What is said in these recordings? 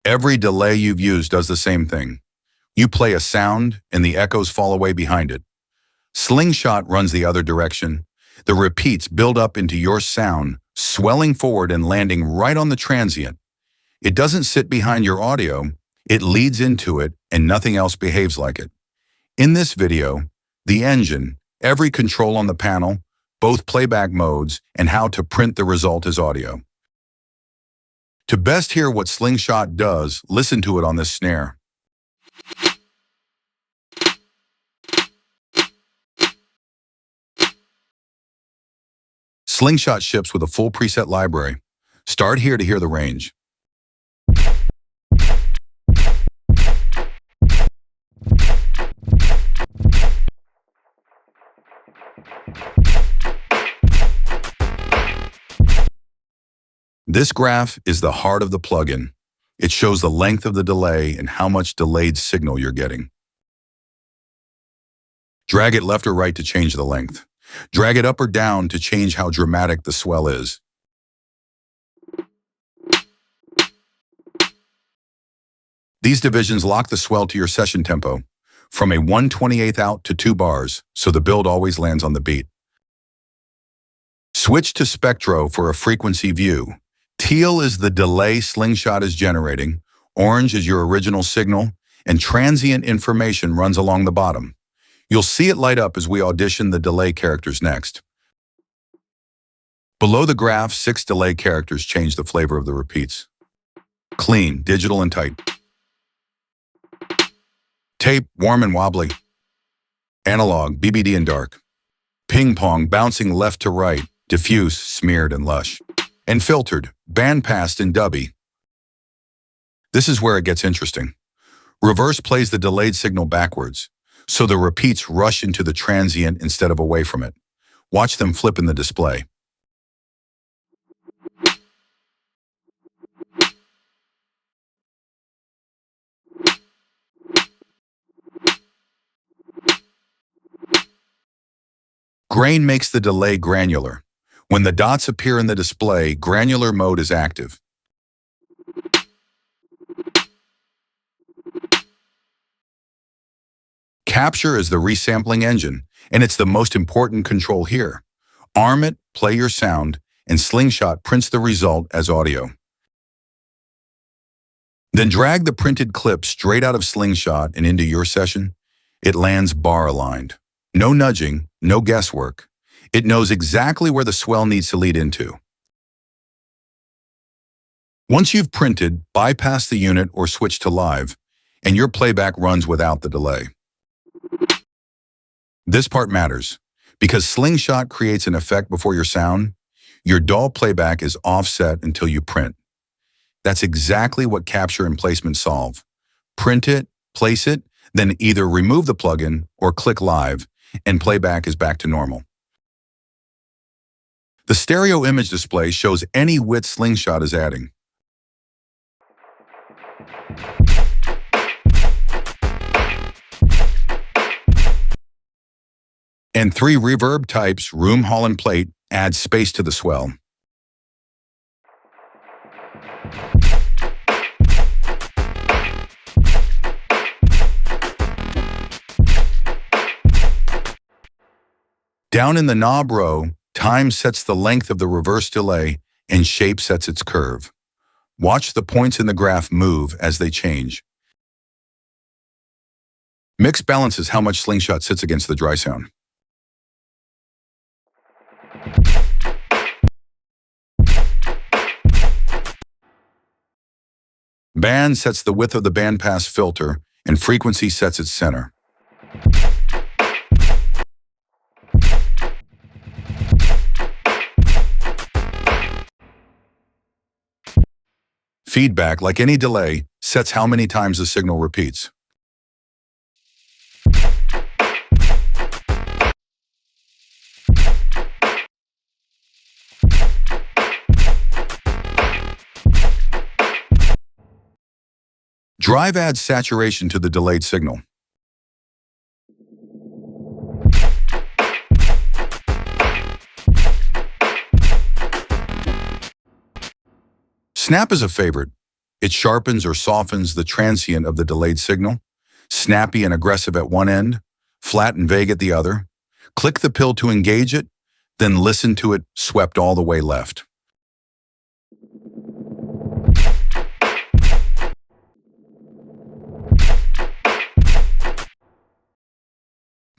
Every delay you've used does the same thing. You play a sound, and the echoes fall away behind it. Slingshot runs the other direction. The repeats build up into your sound, swelling forward and landing right on the transient. It doesn't sit behind your audio, it leads into it, and nothing else behaves like it. In this video, the engine, every control on the panel, both playback modes, and how to print the result as audio. To best hear what Slingshot does, listen to it on this snare. Slingshot ships with a full preset library. Start here to hear the range. This graph is the heart of the plugin. It shows the length of the delay and how much delayed signal you're getting. Drag it left or right to change the length. Drag it up or down to change how dramatic the swell is. These divisions lock the swell to your session tempo, from a 1/28 out to 2 bars, so the build always lands on the beat. Switch to Spectro for a frequency view. Teal is the delay Slingshot is generating, orange is your original signal, and transient information runs along the bottom. You'll see it light up as we audition the delay characters next. Below the graph, 6 delay characters change the flavor of the repeats. Clean, digital and tight. Tape, warm and wobbly. Analog, BBD and dark. Ping-Pong, bouncing left to right. Diffuse, smeared and lush. And filtered, bandpassed and dubby. This is where it gets interesting. Reverse plays the delayed signal backwards, so the repeats rush into the transient instead of away from it. Watch them flip in the display. Grain makes the delay granular. When the dots appear in the display, granular mode is active. Capture is the resampling engine, and it's the most important control here. Arm it, play your sound, and Slingshot prints the result as audio. Then drag the printed clip straight out of Slingshot and into your session. It lands bar-aligned. No nudging, no guesswork. It knows exactly where the swell needs to lead into. Once you've printed, bypass the unit or switch to live, and your playback runs without the delay. This part matters, because Slingshot creates an effect before your sound. Your DAW playback is offset until you print. That's exactly what capture and placement solve. Print it, place it, then either remove the plugin or click live, and playback is back to normal. The stereo image display shows any width Slingshot is adding. And 3 reverb types, room, hall, and plate, add space to the swell. Down in the knob row, time sets the length of the reverse delay and shape sets its curve. Watch the points in the graph move as they change. Mix balances how much Slingshot sits against the dry sound. Band sets the width of the bandpass filter, and frequency sets its center. Feedback, like any delay, sets how many times the signal repeats. Drive adds saturation to the delayed signal. Snap is a favorite. It sharpens or softens the transient of the delayed signal, snappy and aggressive at one end, flat and vague at the other. Click the pill to engage it, then listen to it swept all the way left.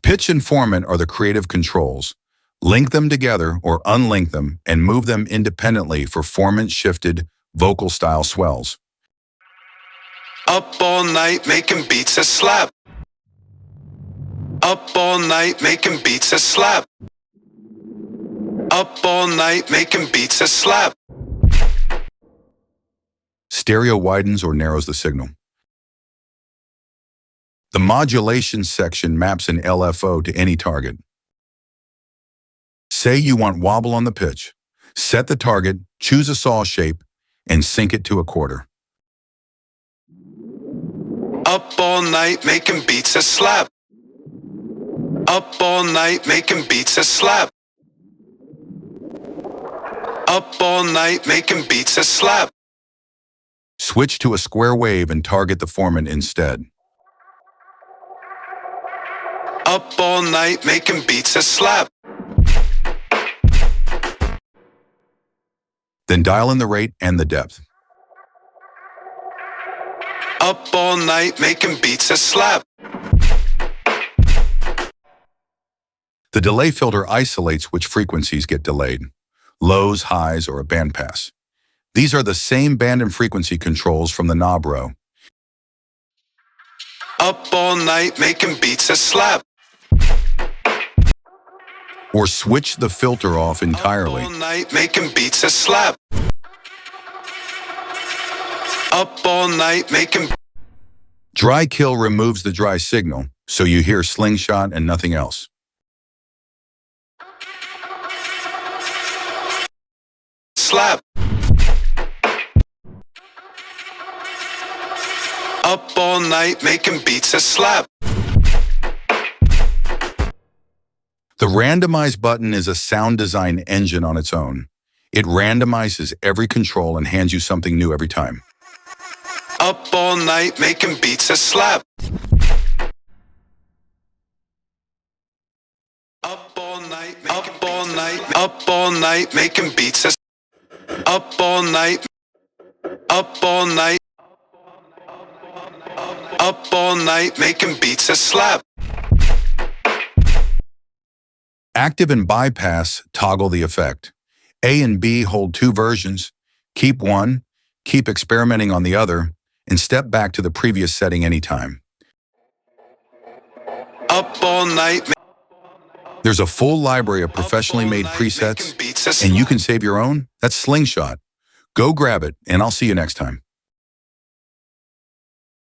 Pitch and formant are the creative controls. Link them together or unlink them and move them independently for formant-shifted vocal style swells. Up all night making beats that slap. Up all night making beats that slap. Up all night making beats that slap. Stereo widens or narrows the signal. The modulation section maps an LFO to any target. Say you want wobble on the pitch. Set the target, choose a saw shape, and sync it to a quarter. Up all night making beats that slap. Up all night making beats that slap. Up all night making beats that slap. Switch to a square wave and target the formant instead. Up all night making beats that slap. Then dial in the rate and the depth. Up all night making beats that slap. The delay filter isolates which frequencies get delayed, lows, highs, or a bandpass. These are the same band and frequency controls from the knob row. Up all night making beats that slap. Or switch the filter off entirely. Up all night making beats that slap. Up all night making. Dry kill removes the dry signal, so you hear Slingshot and nothing else. Slap. Up all night making beats that slap. The randomize button is a sound design engine on its own. It randomizes every control and hands you something new every time. Up all night making beats that slap. Up all night, up all night, up all night making beats that. Up all night, up all night, up all night making beats that slap. Active and bypass toggle the effect. A and B hold two versions. Keep one, keep experimenting on the other, and step back to the previous setting anytime. Up all night. There's a full library of professionally made presets, and you can save your own. That's Slingshot. Go grab it, and I'll see you next time.